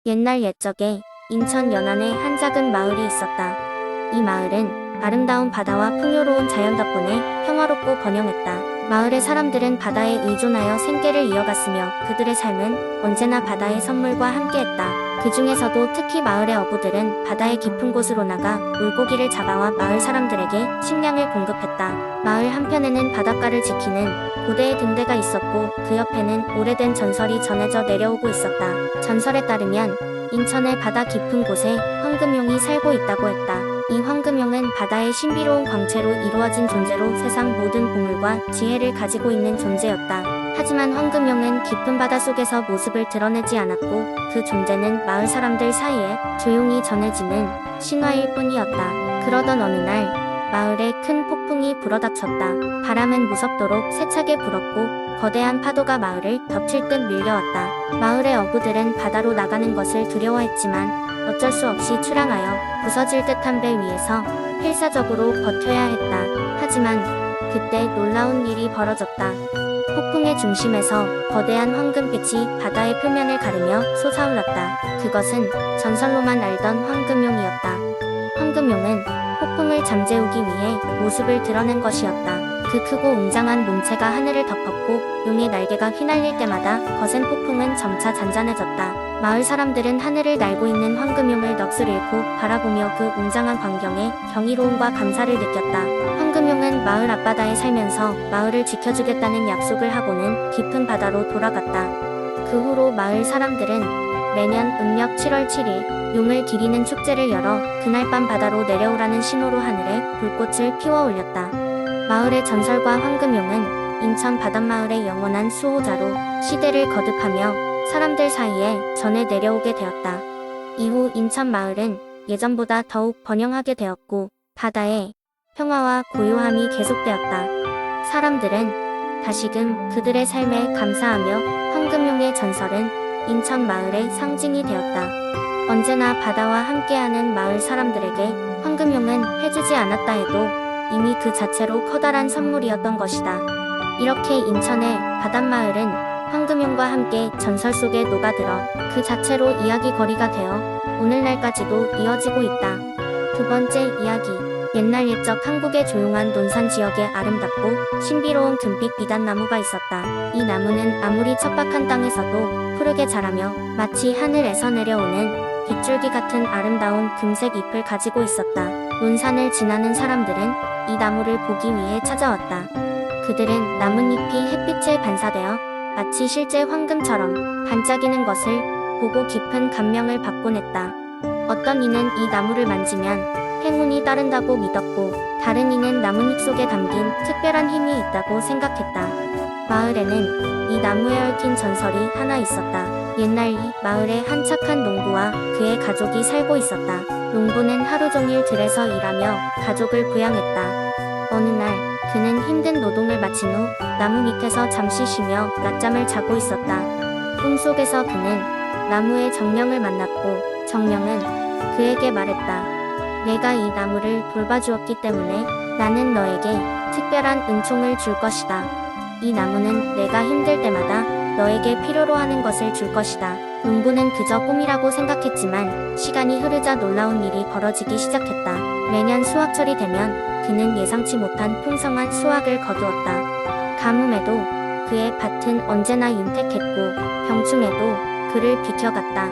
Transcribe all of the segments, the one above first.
옛날 옛적에 인천 연안에 한 작은 마을이 있었다. 이 마을은 아름다운 바다와 풍요로운 자연 덕분에 평화롭고 번영했다. 마을의 사람들은 바다에 의존하여 생계를 이어갔으며 그들의 삶은 언제나 바다의 선물과 함께했다. 그 중에서도 특히 마을의 어부들은 바다의 깊은 곳으로 나가 물고기를 잡아와 마을 사람들에게 식량을 공급했다. 마을 한편에는 바닷가를 지키는 고대의 등대가 있었고 그 옆에는 오래된 전설이 전해져 내려오고 있었다. 전설에 따르면 인천의 바다 깊은 곳에 황금용이 살고 있다고 했다. 이 황금용은 바다의 신비로운 광채로 이루어진 존재로 세상 모든 보물과 지혜를 가지고 있는 존재였다. 하지만 황금용은 깊은 바다 속에서 모습을 드러내지 않았고 그 존재는 마을 사람들 사이에 조용히 전해지는 신화일 뿐이었다. 그러던 어느 날 마을에 큰 폭풍이 불어닥쳤다. 바람은 무섭도록 세차게 불었고 거대한 파도가 마을을 덮칠 듯 밀려왔다. 마을의 어부들은 바다로 나가는 것을 두려워했지만 어쩔 수 없이 출항하여 부서질 듯한 배 위에서 필사적으로 버텨야 했다. 하지만 그때 놀라운 일이 벌어졌다. 폭풍의 중심에서 거대한 황금빛이 바다의 표면을 가르며 솟아올랐다. 그것은 전설로만 알던 황금용이었다. 황금용은 폭풍을 잠재우기 위해 모습을 드러낸 것이었다. 그 크고 웅장한 몸체가 하늘을 덮었고 용의 날개가 휘날릴 때마다 거센 폭풍은 점차 잔잔해졌다. 마을 사람들은 하늘을 날고 있는 황금용을 넋을 잃고 바라보며 그 웅장한 광경에 경이로움과 감사를 느꼈다. 황금용은 마을 앞바다에 살면서 마을을 지켜주겠다는 약속을 하고는 깊은 바다로 돌아갔다. 그 후로 마을 사람들은 매년 음력 7월 7일 용을 기리는 축제를 열어 그날 밤 바다로 내려오라는 신호로 하늘에 불꽃을 피워 올렸다. 마을의 전설과 황금용은 인천 바닷마을의 영원한 수호자로 시대를 거듭하며 사람들 사이에 전해 내려오게 되었다. 이후 인천 마을은 예전보다 더욱 번영하게 되었고 바다에 평화와 고요함이 계속되었다. 사람들은 다시금 그들의 삶에 감사하며 황금용의 전설은 인천 마을의 상징이 되었다. 언제나 바다와 함께하는 마을 사람들에게 황금용은 해주지 않았다 해도 이미 그 자체로 커다란 선물이었던 것이다. 이렇게 인천의 바닷마을은 황금용과 함께 전설 속에 녹아들어 그 자체로 이야기거리가 되어 오늘날까지도 이어지고 있다. 두 번째 이야기. 옛날 옛적 한국의 조용한 논산 지역에 아름답고 신비로운 금빛 비단나무가 있었다. 이 나무는 아무리 척박한 땅에서도 푸르게 자라며 마치 하늘에서 내려오는 빗줄기 같은 아름다운 금색 잎을 가지고 있었다. 논산을 지나는 사람들은 이 나무를 보기 위해 찾아왔다. 그들은 나뭇잎이 햇빛에 반사되어 마치 실제 황금처럼 반짝이는 것을 보고 깊은 감명을 받곤 했다. 어떤 이는 이 나무를 만지면 행운이 따른다고 믿었고 다른 이는 나뭇잎 속에 담긴 특별한 힘이 있다고 생각했다. 마을에는 이 나무에 얽힌 전설이 하나 있었다. 옛날 이 마을에 한 착한 농부와 그의 가족이 살고 있었다. 농부는 하루 종일 들에서 일하며 가족을 부양했다. 어느 날 그는 힘든 노동을 마친 후 나무 밑에서 잠시 쉬며 낮잠을 자고 있었다. 꿈속에서 그는 나무의 정령을 만났고 정령은 그에게 말했다. 내가 이 나무를 돌봐주었기 때문에 나는 너에게 특별한 은총을 줄 것이다. 이 나무는 내가 힘들 때마다 너에게 필요로 하는 것을 줄 것이다. 농부는 그저 꿈이라고 생각했지만 시간이 흐르자 놀라운 일이 벌어지기 시작했다. 매년 수확철이 되면 그는 예상치 못한 풍성한 수확을 거두었다. 가뭄에도 그의 밭은 언제나 윤택했고 병충해도 그를 비켜갔다.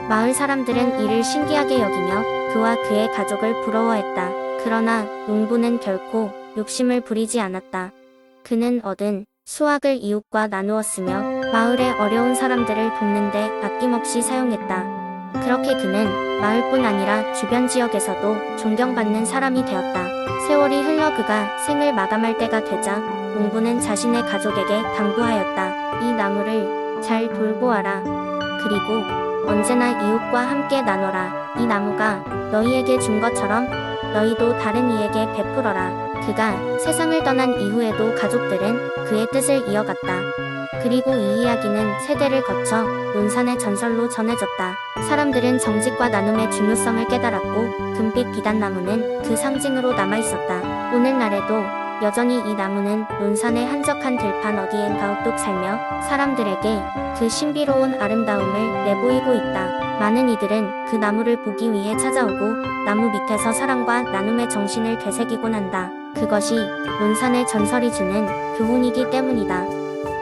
마을 사람들은 이를 신기하게 여기며 그와 그의 가족을 부러워했다. 그러나 농부는 결코 욕심을 부리지 않았다. 그는 얻은 수확을 이웃과 나누었으며 마을의 어려운 사람들을 돕는 데 아낌없이 사용했다. 그렇게 그는 마을뿐 아니라 주변 지역에서도 존경받는 사람이 되었다. 세월이 흘러 그가 생을 마감할 때가 되자 농부는 자신의 가족에게 당부하였다. 이 나무를 잘 돌보아라. 그리고 언제나 이웃과 함께 나눠라. 이 나무가 너희에게 준 것처럼 너희도 다른 이에게 베풀어라. 그가 세상을 떠난 이후에도 가족들은 그의 뜻을 이어갔다. 그리고 이 이야기는 세대를 거쳐 논산의 전설로 전해졌다. 사람들은 정직과 나눔의 중요성을 깨달았고 금빛 비단나무는 그 상징으로 남아있었다. 오늘날에도 여전히 이 나무는 논산의 한적한 들판 어디엔가 우뚝 살며 사람들에게 그 신비로운 아름다움을 내보이고 있다. 많은 이들은 그 나무를 보기 위해 찾아오고 나무 밑에서 사랑과 나눔의 정신을 되새기곤 한다. 그것이 논산의 전설이 주는 교훈이기 때문이다.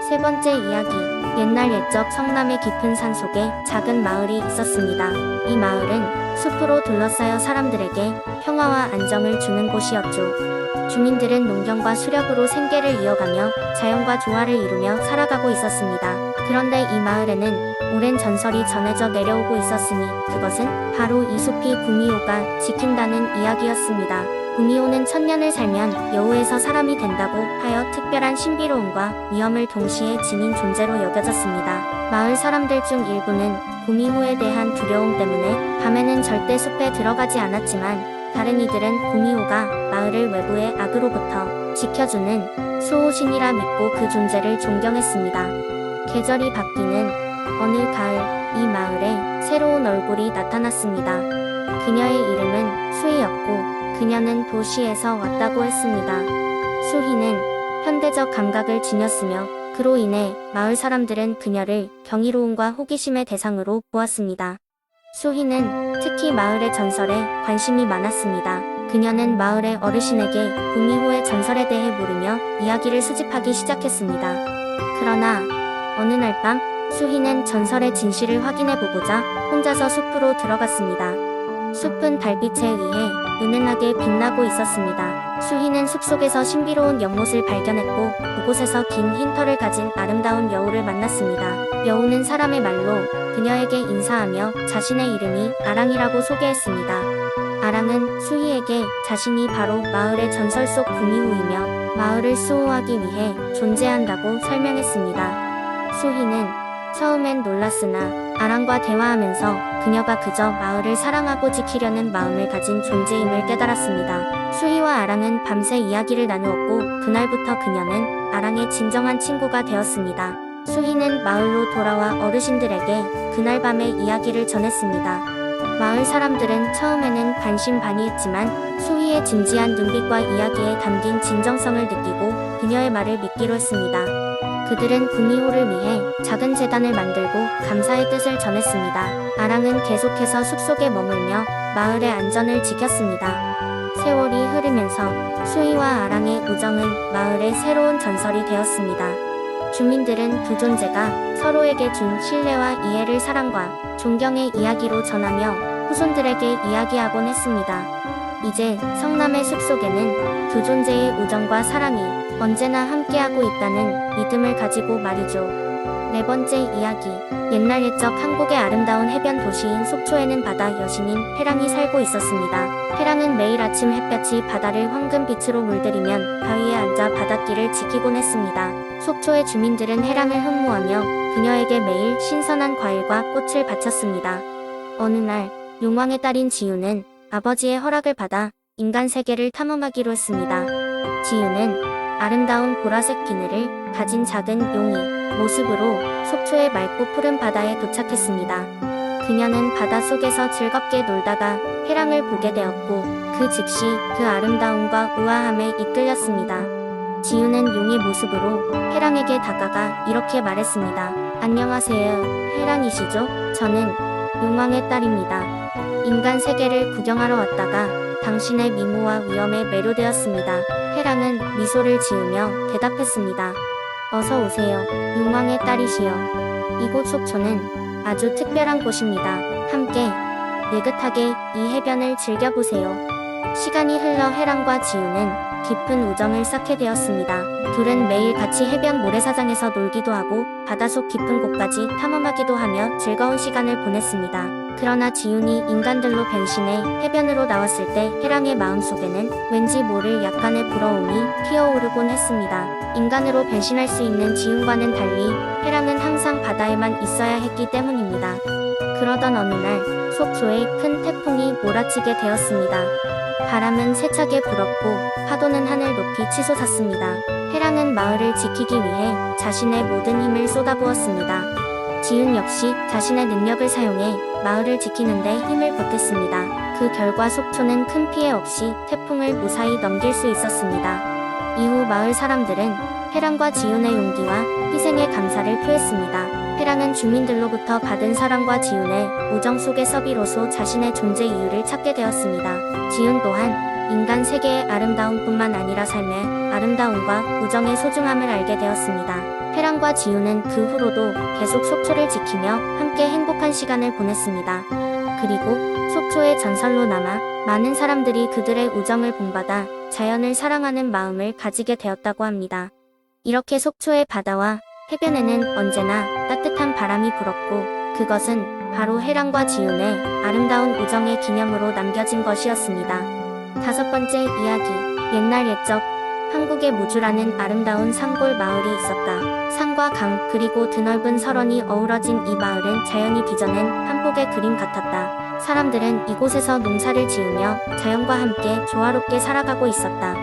세 번째 이야기. 옛날 옛적 성남의 깊은 산속에 작은 마을이 있었습니다. 이 마을은 숲으로 둘러싸여 사람들에게 평화와 안정을 주는 곳이었죠. 주민들은 농경과 수렵으로 생계를 이어가며 자연과 조화를 이루며 살아가고 있었습니다. 그런데 이 마을에는 오랜 전설이 전해져 내려오고 있었으니 그것은 바로 이 숲이 구미호가 지킨다는 이야기였습니다. 구미호는 천년을 살면 여우에서 사람이 된다고 하여 특별한 신비로움과 위험을 동시에 지닌 존재로 여겨졌습니다. 마을 사람들 중 일부는 구미호에 대한 두려움 때문에 밤에는 절대 숲에 들어가지 않았지만 다른 이들은 구미호가 마을을 외부의 악으로부터 지켜주는 수호신이라 믿고 그 존재를 존경했습니다. 계절이 바뀌는 어느 가을, 이 마을에 새로운 얼굴이 나타났습니다. 그녀의 이름은 수희였고 그녀는 도시에서 왔다고 했습니다. 수희는 현대적 감각을 지녔으며 그로 인해 마을 사람들은 그녀를 경이로움과 호기심의 대상으로 보았습니다. 수희는 특히 마을의 전설에 관심이 많았습니다. 그녀는 마을의 어르신에게 구미호의 전설에 대해 물으며 이야기를 수집하기 시작했습니다. 그러나 어느 날 밤 수희는 전설의 진실을 확인해보고자 혼자서 숲으로 들어갔습니다. 숲은 달빛에 의해 은은하게 빛나고 있었습니다. 수희는 숲속에서 신비로운 연못을 발견했고 그곳에서 긴 흰 털을 가진 아름다운 여우를 만났습니다. 여우는 사람의 말로 그녀에게 인사하며 자신의 이름이 아랑이라고 소개했습니다. 아랑은 수희에게 자신이 바로 마을의 전설 속 구미호이며 마을을 수호하기 위해 존재한다고 설명했습니다. 수희는 처음엔 놀랐으나 아랑과 대화하면서 그녀가 그저 마을을 사랑하고 지키려는 마음을 가진 존재임을 깨달았습니다. 수희와 아랑은 밤새 이야기를 나누었고 그날부터 그녀는 아랑의 진정한 친구가 되었습니다. 수희는 마을로 돌아와 어르신들에게 그날 밤의 이야기를 전했습니다. 마을 사람들은 처음에는 반신반의했지만 수희의 진지한 눈빛과 이야기에 담긴 진정성을 느끼고 그녀의 말을 믿기로 했습니다. 그들은 구미호를 위해 작은 재단을 만들고 감사의 뜻을 전했습니다. 아랑은 계속해서 숲속에 머물며 마을의 안전을 지켰습니다. 세월이 흐르면서 수희와 아랑의 우정은 마을의 새로운 전설이 되었습니다. 주민들은 두 존재가 서로에게 준 신뢰와 이해를 사랑과 존경의 이야기로 전하며 후손들에게 이야기하곤 했습니다. 이제 성남의 숲속에는 두 존재의 우정과 사랑이 언제나 함께하고 있다는 믿음을 가지고 말이죠. 네 번째 이야기. 옛날 옛적 한국의 아름다운 해변 도시인 속초에는 바다 여신인 해랑이 살고 있었습니다. 해랑은 매일 아침 햇볕이 바다를 황금빛으로 물들이면 바위에 앉아 바닷길을 지키곤 했습니다. 속초의 주민들은 해랑을 흠모하며 그녀에게 매일 신선한 과일과 꽃을 바쳤습니다. 어느 날 용왕의 딸인 지유는 아버지의 허락을 받아 인간 세계를 탐험하기로 했습니다. 지유는 아름다운 보라색 비늘을 가진 작은 용이 모습으로 속초의 맑고 푸른 바다에 도착했습니다. 그녀는 바닷속에서 즐겁게 놀다가 해랑을 보게 되었고 그 즉시 그 아름다움과 우아함에 이끌렸습니다. 지유는 용의 모습으로 해랑에게 다가가 이렇게 말했습니다. 안녕하세요, 해랑이시죠? 저는 용왕의 딸입니다. 인간 세계를 구경하러 왔다가 당신의 미모와 위엄에 매료되었습니다. 해랑은 미소를 지으며 대답했습니다. 어서 오세요, 용왕의 딸이시여. 이곳 속초는 아주 특별한 곳입니다. 함께 느긋하게 이 해변을 즐겨보세요. 시간이 흘러 해랑과 지유는 깊은 우정을 쌓게 되었습니다. 둘은 매일 같이 해변 모래사장에서 놀기도 하고 바닷속 깊은 곳까지 탐험하기도 하며 즐거운 시간을 보냈습니다. 그러나 지윤이 인간들로 변신해 해변으로 나왔을 때 해랑의 마음속에는 왠지 모를 약간의 부러움이 피어오르곤 했습니다. 인간으로 변신할 수 있는 지윤과는 달리 해랑은 항상 바다에만 있어야 했기 때문입니다. 그러던 어느 날 속초에 큰 태풍이 몰아치게 되었습니다. 바람은 세차게 불었고 파도는 하늘 높이 치솟았습니다. 해랑은 마을을 지키기 위해 자신의 모든 힘을 쏟아부었습니다. 지윤 역시 자신의 능력을 사용해 마을을 지키는데 힘을 보탰습니다. 그 결과 속초는 큰 피해 없이 태풍을 무사히 넘길 수 있었습니다. 이후 마을 사람들은 해랑과 지윤의 용기와 희생에 감사를 표했습니다. 해랑은 주민들로부터 받은 사랑과 지훈의 우정 속에서 비로소 자신의 존재 이유를 찾게 되었습니다. 지훈 또한 인간 세계의 아름다움뿐만 아니라 삶의 아름다움과 우정의 소중함을 알게 되었습니다. 해랑과 지훈은 그 후로도 계속 속초를 지키며 함께 행복한 시간을 보냈습니다. 그리고 속초의 전설로 남아 많은 사람들이 그들의 우정을 본받아 자연을 사랑하는 마음을 가지게 되었다고 합니다. 이렇게 속초의 바다와 해변에는 언제나 따뜻한 바람이 불었고 그것은 바로 해랑과 지훈의 아름다운 우정의 기념으로 남겨진 것이었습니다. 5번째 이야기. 옛날 옛적 한국의 무주라는 아름다운 산골 마을이 있었다. 산과 강 그리고 드넓은 설원이 어우러진 이 마을은 자연이 빚어낸 한 폭의 그림 같았다. 사람들은 이곳에서 농사를 지으며 자연과 함께 조화롭게 살아가고 있었다.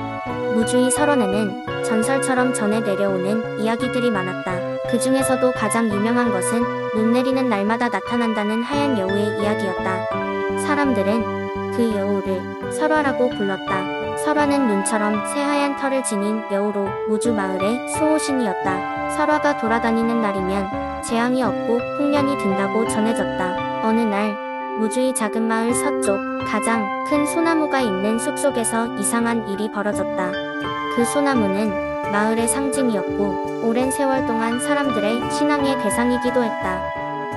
무주의 설원에는 전설처럼 전해 내려오는 이야기들이 많았다. 그 중에서도 가장 유명한 것은 눈 내리는 날마다 나타난다는 하얀 여우의 이야기였다. 사람들은 그 여우를 설화라고 불렀다. 설화는 눈처럼 새하얀 털을 지닌 여우로 무주 마을의 수호신이었다. 설화가 돌아다니는 날이면 재앙이 없고 풍년이 든다고 전해졌다. 어느 날 무주의 작은 마을 서쪽 가장 큰 소나무가 있는 숲속에서 이상한 일이 벌어졌다. 그 소나무는 마을의 상징이었고 오랜 세월 동안 사람들의 신앙의 대상이기도 했다.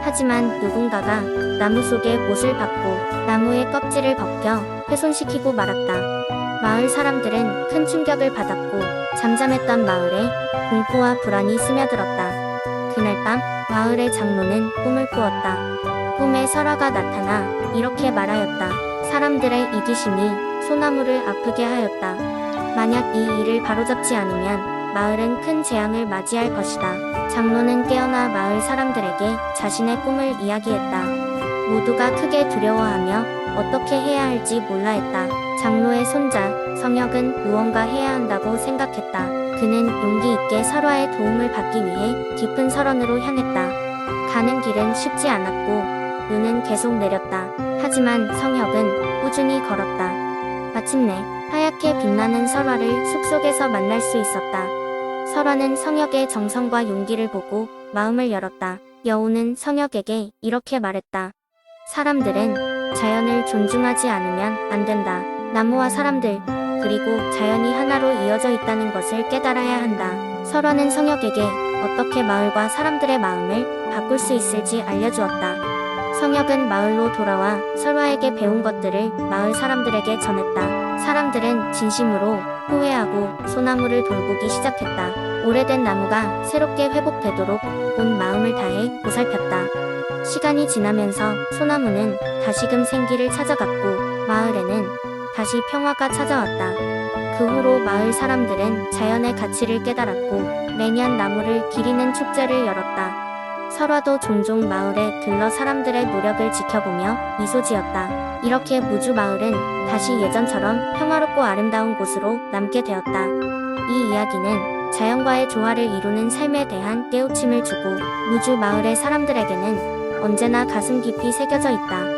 하지만 누군가가 나무 속에 못을 박고 나무의 껍질을 벗겨 훼손시키고 말았다. 마을 사람들은 큰 충격을 받았고 잠잠했던 마을에 공포와 불안이 스며들었다. 그날 밤 마을의 장로는 꿈을 꾸었다. 꿈에 설화가 나타나 이렇게 말하였다. 사람들의 이기심이 소나무를 아프게 하였다. 만약 이 일을 바로잡지 않으면 마을은 큰 재앙을 맞이할 것이다. 장로는 깨어나 마을 사람들에게 자신의 꿈을 이야기했다. 모두가 크게 두려워하며 어떻게 해야 할지 몰라 했다. 장로의 손자 성혁은 무언가 해야 한다고 생각했다. 그는 용기 있게 설화의 도움을 받기 위해 깊은 설원으로 향했다. 가는 길은 쉽지 않았고 눈은 계속 내렸다. 하지만 성혁은 꾸준히 걸었다. 마침내 하얗게 빛나는 설화를 숲속에서 만날 수 있었다. 설화는 성혁의 정성과 용기를 보고 마음을 열었다. 여우는 성혁에게 이렇게 말했다. 사람들은 자연을 존중하지 않으면 안 된다. 나무와 사람들, 그리고 자연이 하나로 이어져 있다는 것을 깨달아야 한다. 설화는 성혁에게 어떻게 마을과 사람들의 마음을 바꿀 수 있을지 알려주었다. 성혁은 마을로 돌아와 설화에게 배운 것들을 마을 사람들에게 전했다. 사람들은 진심으로 후회하고 소나무를 돌보기 시작했다. 오래된 나무가 새롭게 회복되도록 온 마음을 다해 보살폈다. 시간이 지나면서 소나무는 다시금 생기를 찾아갔고 마을에는 다시 평화가 찾아왔다. 그 후로 마을 사람들은 자연의 가치를 깨달았고 매년 나무를 기리는 축제를 열었다. 설화도 종종 마을에 들러 사람들의 노력을 지켜보며 미소 지었다. 이렇게 무주 마을은 다시 예전처럼 평화롭고 아름다운 곳으로 남게 되었다. 이 이야기는 자연과의 조화를 이루는 삶에 대한 깨우침을 주고 무주 마을의 사람들에게는 언제나 가슴 깊이 새겨져 있다.